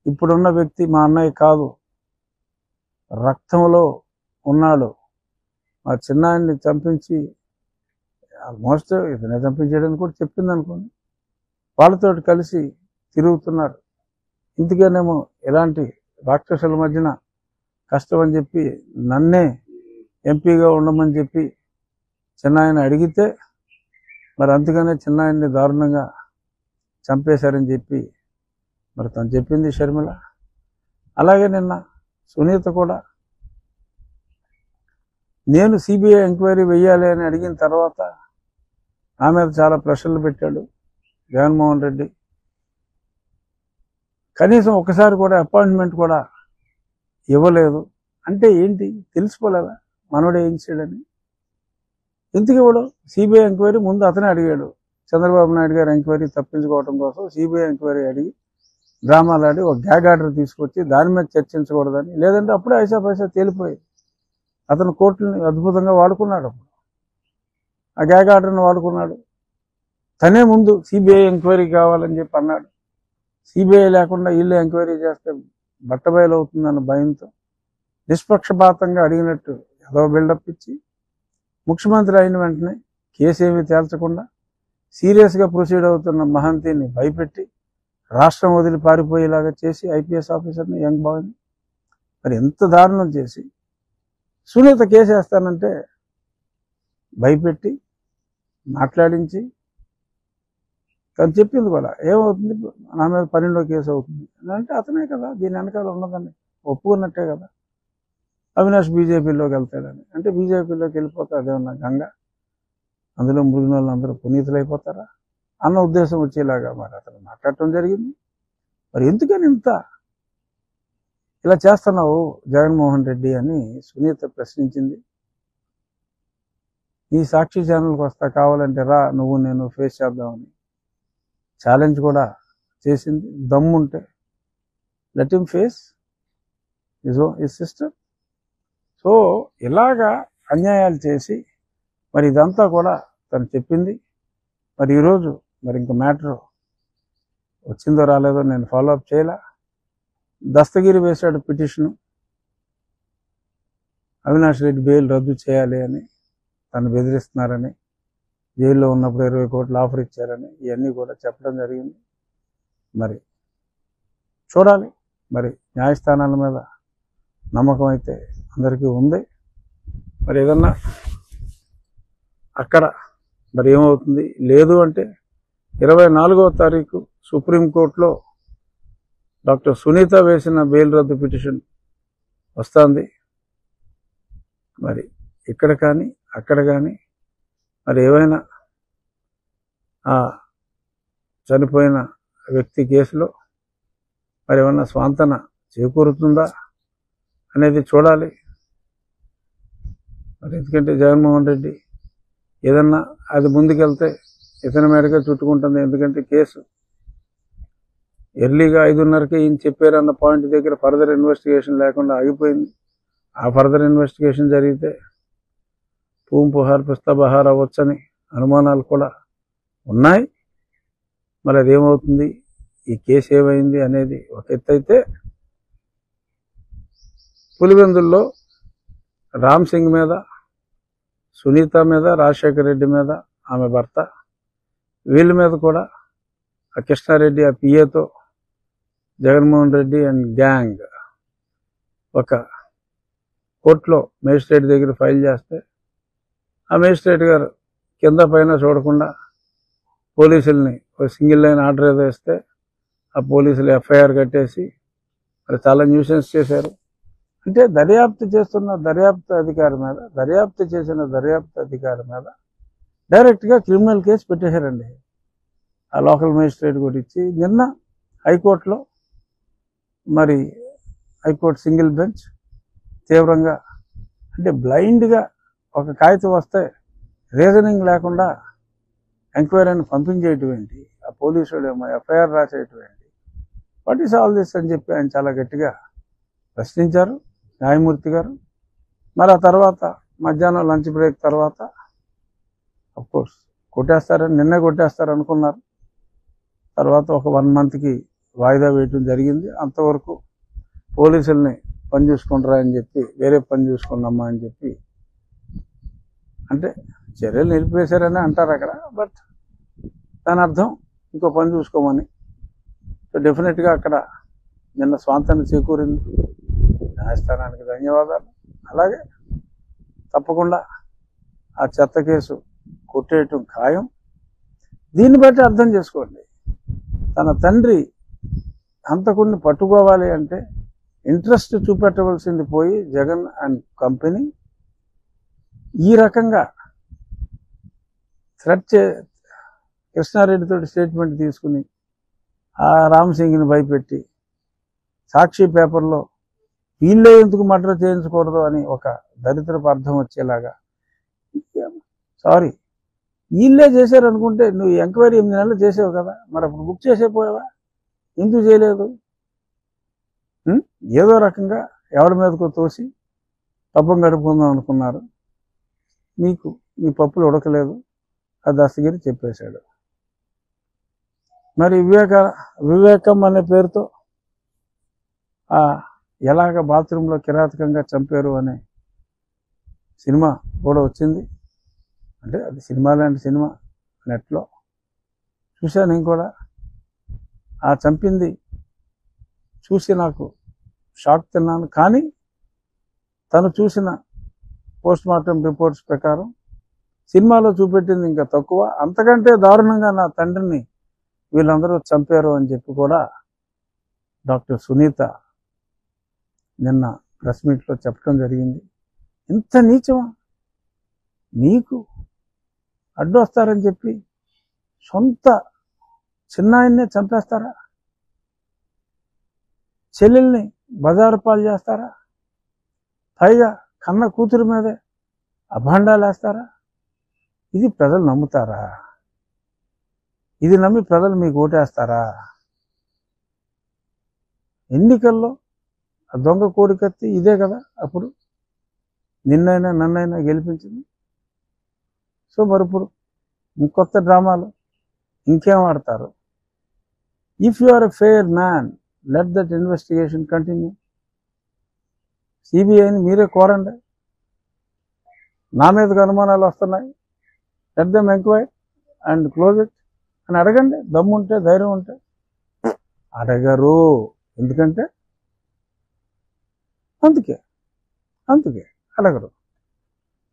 ఇప్పుడున్న వ్యక్తి మా అన్నయ్య కాదు, రక్తంలో ఉన్నాడు. మా చిన్నాయన్ని చంపించి ఆల్మోస్ట్ ఇతనే చంపించాడని కూడా చెప్పింది అనుకోండి. వాళ్ళతో కలిసి తిరుగుతున్నారు. ఇందుకేనేమో ఇలాంటి రాక్షసుల మధ్యన కష్టం అని చెప్పి నన్నే ఎంపీగా ఉండమని చెప్పి చిన్నాయన అడిగితే, మరి అందుకనే చిన్నాయన్ని దారుణంగా చంపేశారని చెప్పి మరి తను చెప్పింది షర్మిల. అలాగే నిన్న సునీత కూడా నేను సిబిఐ ఎంక్వైరీ వెయ్యాలి అని అడిగిన తర్వాత నా మీద చాలా ప్రశ్నలు పెట్టాడు జగన్మోహన్ రెడ్డి. కనీసం ఒకసారి కూడా అపాయింట్మెంట్ కూడా ఇవ్వలేదు. అంటే ఏంటి తెలుసుకోలేదా మనోడే ఏం చేయడని? ఎందుకు ఇవ్వడం? సిబిఐ ఎంక్వైరీ ముందు అతనే అడిగాడు. చంద్రబాబు నాయుడు గారు ఎంక్వైరీ తప్పించుకోవడం కోసం సిబిఐ ఎంక్వైరీ అడిగి డ్రామాలు ఆడి ఒక గ్యాగ్ ఆర్డర్ తీసుకొచ్చి దాని మీద చర్చించకూడదని. లేదంటే అప్పుడే ఐసా పైసా తేలిపోయేది. అతను కోర్టుని అద్భుతంగా వాడుకున్నాడు. అప్పుడు ఆ గ్యాగ్ ఆర్డర్ని వాడుకున్నాడు. తనే ముందు సిబిఐ ఎంక్వైరీ కావాలని చెప్పి అన్నాడు. సిబిఐ లేకుండా వీళ్ళు ఎంక్వైరీ చేస్తే బట్టబయలు అవుతుందన్న భయంతో నిష్పక్షపాతంగా అడిగినట్టు ఏదో బిల్డప్ ఇచ్చి ముఖ్యమంత్రి అయిన వెంటనే కేసు ఏమీ తేల్చకుండా సీరియస్గా ప్రొసీడ్ అవుతున్న మహంతిని భయపెట్టి రాష్ట్రం వదిలి పారిపోయేలాగా చేసి ఐపీఎస్ ఆఫీసర్ని యంగ్ బాయ్ని మరి ఎంత దారుణం చేసి సునీత కేసు వేస్తానంటే భయపెట్టి మాట్లాడించి తను చెప్పింది కూడా ఏమవుతుంది, నా మీద 12వ కేసు అవుతుంది అంటే అతనే కదా దీని వెనకాల ఉన్నదని ఒప్పుకున్నట్టే కదా. అవినాష్ బీజేపీలోకి వెళ్తాడని అంటే బీజేపీలోకి వెళ్ళిపోతే అదేమన్నా గంగ, అందులో మురిగిన వాళ్ళు అందరూ పునీతులైపోతారా అన్న ఉద్దేశం వచ్చేలాగా మరి అతను మాట్లాడటం జరిగింది. మరి ఎందుకని ఇంత ఇలా చేస్తున్నావు జగన్మోహన్ రెడ్డి అని సునీత ప్రశ్నించింది. నీ సాక్షి ఛానల్కి వస్తా, కావాలంటే రా నువ్వు నేను ఫేస్ చేద్దామని ఛాలెంజ్ కూడా చేసింది. దమ్ముంటే let him face his sister. So ఇలాగా అన్యాయాలు చేసి మరి ఇదంతా కూడా తను చెప్పింది. మరి ఈరోజు మరి ఇంక మ్యాటర్ వచ్చిందో రాలేదో నేను ఫాలో అప్ చేయలే. దస్తగిరి వేశాడు పిటిషను, అవినాష్ రెడ్డి బెయిల్ రద్దు చేయాలి అని, తను బెదిరిస్తున్నారని, జైల్లో ఉన్నప్పుడు 20 కోట్లు ఆఫర్ ఇచ్చారని ఇవన్నీ కూడా చెప్పడం జరిగింది. మరి చూడాలి. మరి న్యాయస్థానాల మీద నమ్మకం అయితే అందరికీ ఉంది. మరి ఏదన్నా అక్కడ మరి ఏమవుతుంది, లేదు అంటే 24వ తారీఖు సుప్రీంకోర్టులో డాక్టర్ సునీత వేసిన బెయిల్ రద్దు పిటిషన్ వస్తుంది. మరి ఇక్కడ కానీ అక్కడ కానీ మరి ఏవైనా ఆ చనిపోయిన వ్యక్తి కేసులో మరి ఏమన్నా స్వాంతన చేకూరుతుందా అనేది చూడాలి. మరి ఎందుకంటే జగన్మోహన్ రెడ్డి ఏదన్నా అది ముందుకెళ్తే ఇతని మేడగా చుట్టుకుంటుంది. ఎందుకంటే కేసు ఎర్లీగా 5:30కే ఈయన చెప్పారన్న పాయింట్ దగ్గర ఫర్దర్ ఇన్వెస్టిగేషన్ లేకుండా ఆగిపోయింది. ఆ ఫర్దర్ ఇన్వెస్టిగేషన్ జరిగితే పూమ్ పుహార్ పిస్తా బహార్ అవ్వచ్చని అనుమానాలు కూడా ఉన్నాయి. మరి అదేమవుతుంది, ఈ కేసు ఏమైంది అనేది ఒక ఎత్తు అయితే, పులివెందుల్లో రామ్ సింగ్ మీద, సునీత మీద, రాజశేఖర్ రెడ్డి మీద ఆమె భర్త, వీళ్ళ మీద కూడా ఆ కృష్ణారెడ్డి ఆ పిఏతో జగన్మోహన్ రెడ్డి అండ్ గ్యాంగ్ ఒక కోర్టులో మేజిస్ట్రేట్ దగ్గర ఫైల్ చేస్తే ఆ మేజిస్ట్రేట్ గారు కింద పైన చూడకుండా పోలీసుల్ని ఒక సింగిల్ లైన్ ఆర్డర్ ఏదో ఇస్తే ఆ పోలీసులు ఎఫ్ఐఆర్ కట్టేసి మరి చాలా న్యూసెన్స్ చేశారు. అంటే దర్యాప్తు చేస్తున్న దర్యాప్తు అధికారి మీద, దర్యాప్తు చేసిన దర్యాప్తు అధికారి మీద డైరెక్ట్గా క్రిమినల్ కేసు పెట్టేశారండి ఆ లోకల్ మేజిస్ట్రేట్ కూడా ఇచ్చి. నిన్న హైకోర్టులో మరి హైకోర్టు సింగిల్ బెంచ్ తీవ్రంగా అంటే బ్లైండ్గా ఒక కాగితం వస్తే రీజనింగ్ లేకుండా ఎంక్వైరీని పంపించేయటం ఏంటి, ఆ పోలీసులు ఏమో ఎఫ్ఐఆర్ రాసేయటం ఏంటి, వాట్ ఈస్ ఆల్ దిస్ అని చెప్పి ఆయన చాలా గట్టిగా ప్రశ్నించారు న్యాయమూర్తి గారు. మరి ఆ తర్వాత మధ్యాహ్నం లంచ్ బ్రేక్ తర్వాత అఫ్కోర్స్ కొట్టేస్తారని నిన్నే కొట్టేస్తారు అనుకున్నారు. తర్వాత ఒక 1 మంత్కి వాయిదా వేయటం జరిగింది. అంతవరకు పోలీసుల్ని పని చూసుకుంటారా అని చెప్పి వేరే పని చూసుకున్నామా అని చెప్పి అంటే చర్యలు నిలిపేశారని అంటారు అక్కడ. బట్ దాని అర్థం ఇంకో పని చూసుకోమని. సో డెఫినెట్గా అక్కడ నిన్న స్వాంతాన్ని చేకూరింది. న్యాయస్థానానికి ధన్యవాదాలు. అలాగే తప్పకుండా ఆ చెత్త కేసు కొట్టేయటం ఖాయం. దీన్ని బట్టి అర్థం చేసుకోండి, తన తండ్రి హంతకుడిని పట్టుకోవాలి అంటే ఇంట్రెస్ట్ చూపెట్టవలసింది పోయి జగన్ అండ్ కంపెనీ ఈ రకంగా కృష్ణారెడ్డితో స్టేట్మెంట్ తీసుకుని ఆ రామ్ సింగ్ని భయపెట్టి సాక్షి పేపర్లో వీళ్ళే ఎందుకు మర్డర్ చేయించకూడదు అని ఒక దరిద్రపు అర్థం వచ్చేలాగా, సారీ వీళ్ళే చేశారు అనుకుంటే నువ్వు ఎంక్వైరీ 8 నెలలు చేసావు కదా, మరి అప్పుడు బుక్ చేసేపోయావా, ఎందుకు చేయలేదు? ఏదో రకంగా ఎవరి మీదకో తోసి పబ్బం గడుపుకుందాం అనుకున్నారు. మీకు మీ పప్పులు ఉడకలేదు, ఆ దస్తగిరి చెప్పేశాడు. మరి వివేకం అనే పేరుతో ఎలాగ బాత్రూంలో కిరాతకంగా చంపారు అనే సినిమా కూడా వచ్చింది. అంటే అది సినిమా లాంటి సినిమా, నెట్లో చూశాను నేను కూడా. ఆ చంపింది చూసి నాకు షాక్ తిన్నాను. కానీ తను చూసిన పోస్ట్ మార్టం రిపోర్ట్స్ ప్రకారం సినిమాలో చూపెట్టింది ఇంకా తక్కువ, అంతకంటే దారుణంగా నా తండ్రిని వీళ్ళందరూ చంపారు అని చెప్పి కూడా డాక్టర్ సునీత నిన్న ప్రెస్ మీట్లో చెప్పడం జరిగింది. ఇంత నీచమా? మీకు అడ్డు వస్తారని చెప్పి సొంత చిన్నాయన్నే చంపేస్తారా? చెల్లెల్ని బజారు పాలు చేస్తారా? పైగా కన్న కూతురు మీదే అభాండాలు వేస్తారా? ఇది ప్రజలు నమ్ముతారా? ఇది నమ్మి ప్రజలు మీకు ఓటేస్తారా? ఎన్నికల్లో ఆ దొంగ కోడికత్తి ఇదే కదా అప్పుడు నిన్నైనా నన్నైనా గెలిపించింది. సో మరి ఇప్పుడు ఇంకొత్త డ్రామాలు ఇంకేం ఆడతారు? If you are a fair man, let that investigation continue. సిబిఐని మీరే కోరండి. నా మీదకి అనుమానాలు వస్తున్నాయి, let them enquiry and close it అని అడగండి. దమ్ముంటే, ధైర్యం ఉంటే. అడగరు, ఎందుకంటే అందుకే అడగరు.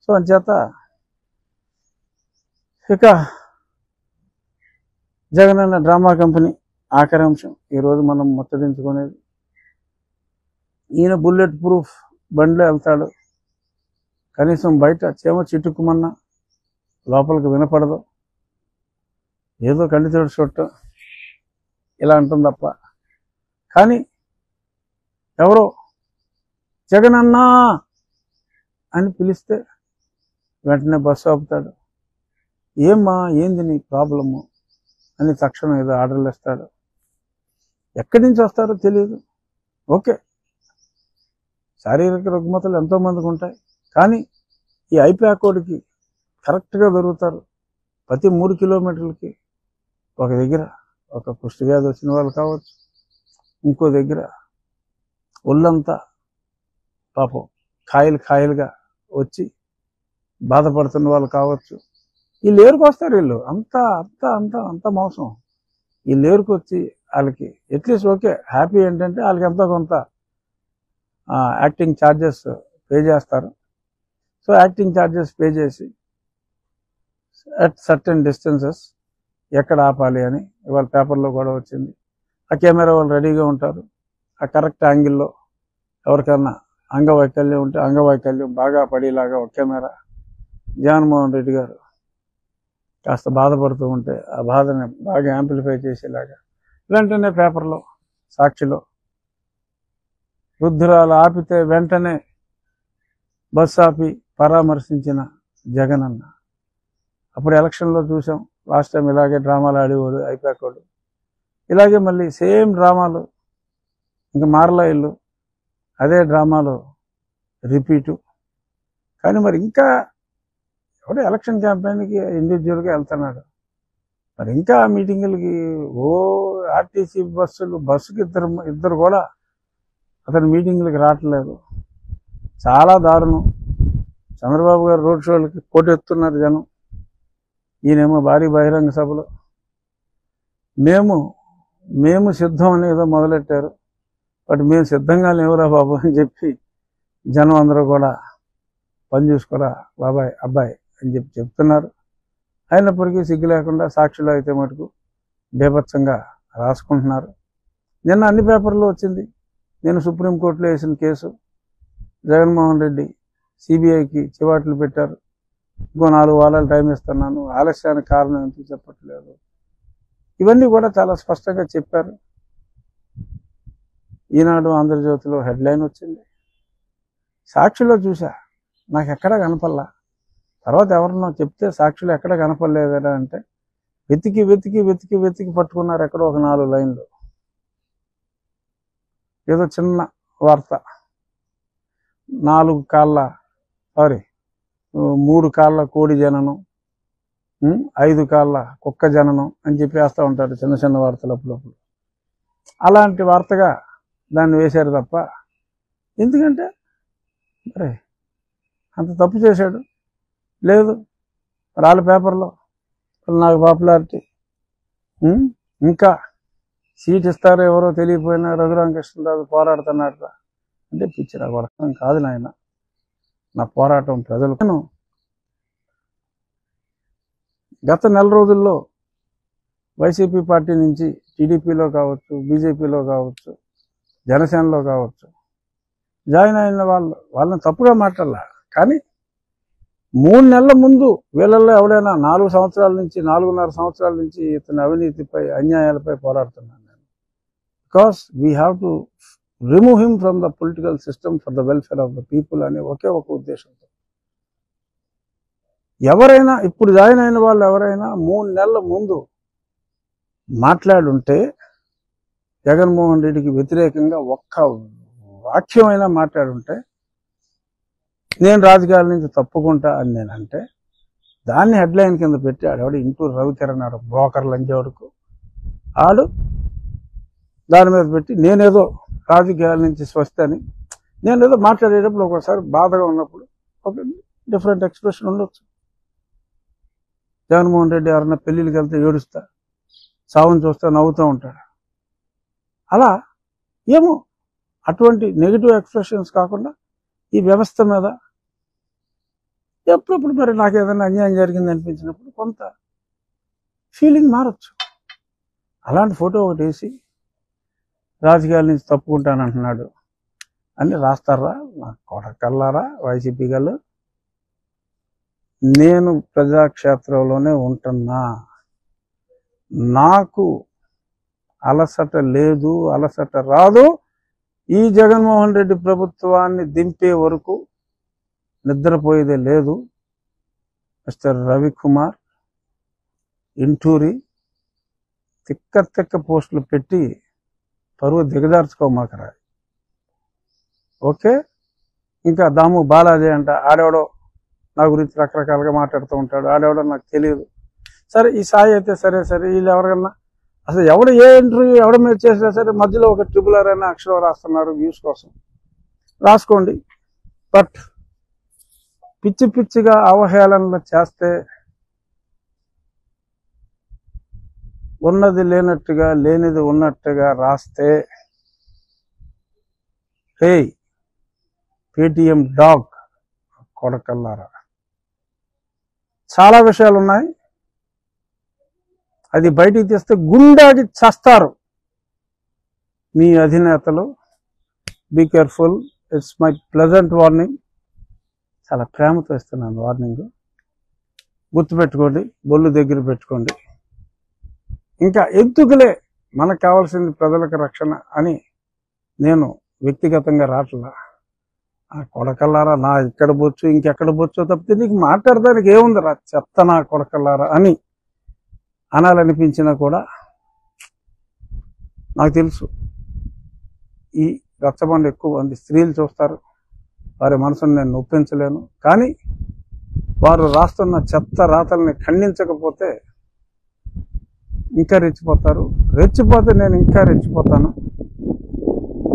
సో అంచేత ఇక జగనన్న డ్రామా కంపెనీ ఆఖరి అంశం ఈరోజు మనం ముచ్చటించుకునేది. ఈయన బుల్లెట్ ప్రూఫ్ బండిలో వెళ్తాడు, కనీసం బయట చేమ చిట్టుకుమన్నా లోపలికి వినపడదు, ఏదో కంటితోడు చుట్ట ఇలా అంటుంది తప్ప. కానీ ఎవరో జగనన్నా అని పిలిస్తే వెంటనే బస్సు ఆపుతాడు. ఏమ్మా, ఏంది నీ ప్రాబ్లము అని తక్షణం ఏదో ఆర్డర్లు ఇస్తాడు. ఎక్కడి నుంచి వస్తారో తెలియదు. ఓకే, శారీరక రుగ్మతలు ఎంతోమందికి ఉంటాయి, కానీ ఈ ఐప్యాకోడ్కి కరెక్ట్గా దొరుకుతారు. ప్రతి 3 కిలోమీటర్లకి ఒక దగ్గర ఒక కుష్టి వ్యాధి వచ్చిన వాళ్ళు కావచ్చు, ఇంకో దగ్గర ఒళ్ళంతా పాపం కాయలుగా వచ్చి బాధపడుతున్న వాళ్ళు కావచ్చు. వీళ్ళు ఏరుకొస్తారు. వీళ్ళు అంత మోసం. వీళ్ళు ఏరుకొచ్చి వాళ్ళకి అట్లీస్ట్ ఓకే హ్యాపీ ఏంటంటే వాళ్ళకి ఎంతో కొంత యాక్టింగ్ ఛార్జెస్ పే చేస్తారు. సో యాక్టింగ్ ఛార్జెస్ పే చేసి అట్ సర్టెన్ డిస్టెన్సెస్ ఎక్కడ ఆపాలి అని ఇవాళ పేపర్లో కూడా వచ్చింది. ఆ కెమెరా వాళ్ళు రెడీగా ఉంటారు. ఆ కరెక్ట్ యాంగిల్లో ఎవరికన్నా అంగవైకల్యం ఉంటే అంగవైకల్యం బాగా పడేలాగా ఒక కెమెరా, జగన్మోహన్ రెడ్డి గారు కాస్త బాధపడుతూ ఉంటే ఆ బాధని బాగా యాంప్లిఫై చేసేలాగా వెంటనే పేపర్లో, సాక్షిలో వృద్ధురాలు ఆపితే వెంటనే బస్సు ఆపి పరామర్శించిన జగనన్న. అప్పుడు ఎలక్షన్లో చూసాం, లాస్ట్ టైం ఇలాగే డ్రామాలు ఆడేవాడు ఐప్యాకోడు. ఇలాగే మళ్ళీ సేమ్ డ్రామాలు ఇంకా మారలా ఇల్లు, అదే డ్రామాలు రిపీటు. కానీ మరి ఇంకా ఎవడో ఎలక్షన్ క్యాంపెయిన్కి ఇండివిజువల్గా వెళ్తున్నాడు. మరి ఇంకా ఆ మీటింగులకి ఆర్టీసీ బస్సుకి ఇద్దరు కూడా అతని మీటింగులకి రావట్లేదు. చాలా దారుణం. చంద్రబాబు గారు రోడ్ షోలకి పోటెత్తున్నారు జనం. ఈయనేమో భారీ బహిరంగ సభలో మేము సిద్ధం అని ఏదో మొదలెట్టారు. బట్ మేము సిద్ధంగా లేవురా బాబు అని చెప్పి జనం అందరూ కూడా పని చూసుకోరా బాబాయ్ అబ్బాయి అని చెప్తున్నారు. అయినప్పటికీ సిగ్గు లేకుండా సాక్షులు అయితే మటుకు బేభత్సంగా రాసుకుంటున్నారు. నిన్న అన్ని పేపర్లో వచ్చింది. నేను సుప్రీంకోర్టులో వేసిన కేసు, జగన్మోహన్ రెడ్డి సిబిఐకి చివాట్లు పెట్టారు, ఇంకో 4 వారాలు టైం ఇస్తున్నాను, ఆలస్యానికి కారణం ఎందుకు చెప్పట్లేదు, ఇవన్నీ కూడా చాలా స్పష్టంగా చెప్పారు. ఈనాడు ఆంధ్రజ్యోతిలో హెడ్లైన్ వచ్చింది. సాక్షిలో చూసా, నాకు ఎక్కడా కనపల్లా. తర్వాత ఎవరన్నా చెప్తే సాక్షులు ఎక్కడ కనపడలేదా అంటే వెతికి పట్టుకున్నారు ఎక్కడో ఒక 4 లైన్లు. ఏదో చిన్న వార్త, 3 కాళ్ళ కోడి జననం, 5 కాళ్ళ కుక్క జననం అని చెప్పి వేస్తూ ఉంటారు చిన్న వార్తలు అప్పుడప్పుడు. అలాంటి వార్తగా దాన్ని వేశారు తప్ప, ఎందుకంటే మరి అంత తప్పు చేశాడు లేదు. వాళ్ళ పేపర్లో నాకు పాపులారిటీ, ఇంకా సీట్ ఇస్తారో ఎవరో తెలియపోయినా రఘురామకృష్ణరాజు పోరాడుతున్నాడు అంటే పిచ్చి నాకు అర్థం కాదు నాయన. నా పోరాటం ప్రజలకు. గత నెల రోజుల్లో వైసీపీ పార్టీ నుంచి టీడీపీలో కావచ్చు, బీజేపీలో కావచ్చు, జనసేనలో కావచ్చు జాయిన్ అయిన వాళ్ళని తప్పుగా మాట్లాడాల. కానీ 3 నెలల ముందు వీళ్ళల్లో ఎవడైనా 4 సంవత్సరాల నుంచి 4.5 సంవత్సరాల నుంచి ఇతని అవినీతిపై అన్యాయాలపై పోరాడుతున్నాను నేను. Because we have to remove him from the political system for the welfare of the people అనే ఒకే ఒక ఉద్దేశంతో ఎవరైనా ఇప్పుడు జాయిన్ అయిన వాళ్ళు ఎవరైనా 3 నెలల ముందు మాట్లాడుంటే, జగన్మోహన్ రెడ్డికి వ్యతిరేకంగా ఒక్క వాక్యమైనా మాట్లాడుంటే, నేను రాజకీయాల నుంచి తప్పుకుంటా అని నేనంటే, దాన్ని హెడ్లైన్ కింద పెట్టి ఆడవాడు ఇంటూరు రవికిరణ్ ఆడు బ్రోకర్ లంజవరకు ఆడు దాని మీద పెట్టి నేనేదో రాజకీయాల నుంచి స్వస్థని, నేనేదో మాట్లాడేటప్పుడు ఒకసారి బాధగా ఉన్నప్పుడు ఒక డిఫరెంట్ ఎక్స్ప్రెషన్ ఉండొచ్చు. జగన్మోహన్ రెడ్డి ఎవరన్నా పెళ్ళిళ్ళకి వెళ్తే ఏడుస్తా, సావును చూస్తే నవ్వుతూ ఉంటాడు. అలా ఏమో అటువంటి నెగిటివ్ ఎక్స్ప్రెషన్స్ కాకుండా ఈ వ్యవస్థ మీద ఎప్పుడప్పుడు మరి నాకు ఏదైనా అన్యాయం జరిగింది అనిపించినప్పుడు కొంత ఫీలింగ్ మారచ్చు. అలాంటి ఫోటో ఒకటి వేసి రాజకీయాల నుంచి తప్పుకుంటానంటున్నాడు అని రాస్తారా నా కొడకల్లారా వైసీపీ గారు? నేను ప్రజాక్షేత్రంలోనే ఉంటున్నా, నాకు అలసట లేదు, అలసట రాదు. ఈ జగన్మోహన్ రెడ్డి ప్రభుత్వాన్ని దింపే వరకు నిద్రపోయేదే లేదు. మిస్టర్ రవికుమార్ ఇంటూరి తిక్క పోస్టులు పెట్టి పరువు దిగజార్చుకోమాకరా. ఓకే, ఇంకా దాము బాలాజీ అంట, ఆడేవడో నా గురించి రకరకాలుగా మాట్లాడుతూ ఉంటాడు, ఆడేవడో నాకు తెలియదు. సరే ఈ సాయి అయితే సరే వీళ్ళు ఎవరికన్నా అసలు ఎవడు ఏ ఇంటర్వ్యూ ఎవడ మీద చేసినా సరే మధ్యలో ఒక ట్రిపులర్ అనే అక్షరం రాస్తున్నారు వ్యూస్ కోసం, రాసుకోండి. బట్ పిచ్చిగా అవహేళనలు చేస్తే, ఉన్నది లేనట్టుగా లేనిది ఉన్నట్టుగా రాస్తే, హే పేటిఎం డాగ్ కొడకల్లారా, చాలా విషయాలు ఉన్నాయి. అది బయటికి తెస్తే గుండాకి చేస్తారు మీ అధినేతలు. Be careful, it's my pleasant warning. చాలా ప్రేమతో ఇస్తున్నాను వార్నింగ్. గుర్తుపెట్టుకోండి, బొల్లు దగ్గర పెట్టుకోండి. ఇంకా ఎందుకులే, మనకు కావాల్సింది ప్రజలకు రక్షణ అని నేను వ్యక్తిగతంగా రాట్లా. ఆ కొడకల్లారా నా ఇక్కడ బొచ్చు ఇంకెక్కడ బొచ్చో తప్పితే నీకు మాట్లాడడానికి ఏముందిరా చెత్త నా కొడకల్లారా అని అనాలనిపించినా కూడా నాకు తెలుసు ఈ రచ్చబండ ఎక్కువ మంది స్త్రీలు చూస్తారు, వారి మనసును నేను నొప్పించలేను. కానీ వారు రాస్తున్న చెత్త రాతల్ని ఖండించకపోతే ఇంకా రెచ్చిపోతారు. రెచ్చిపోతే నేను ఇంకా రెచ్చిపోతాను.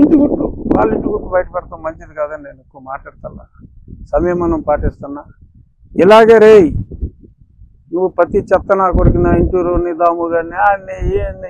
ఇంటి గుట్టు వాళ్ళ ఇంటి గుట్టు బయట పెడతాం మంచిది కాదని నేను ఎక్కువ మాట్లాడతా. సంయమనం పాటిస్తున్నా. ఇలాగే రేయ్ నువ్వు ప్రతి చెత్త నా కొడుకు నా ఇంటూరు నీ దాము గారిని ఆడిని ఏంటి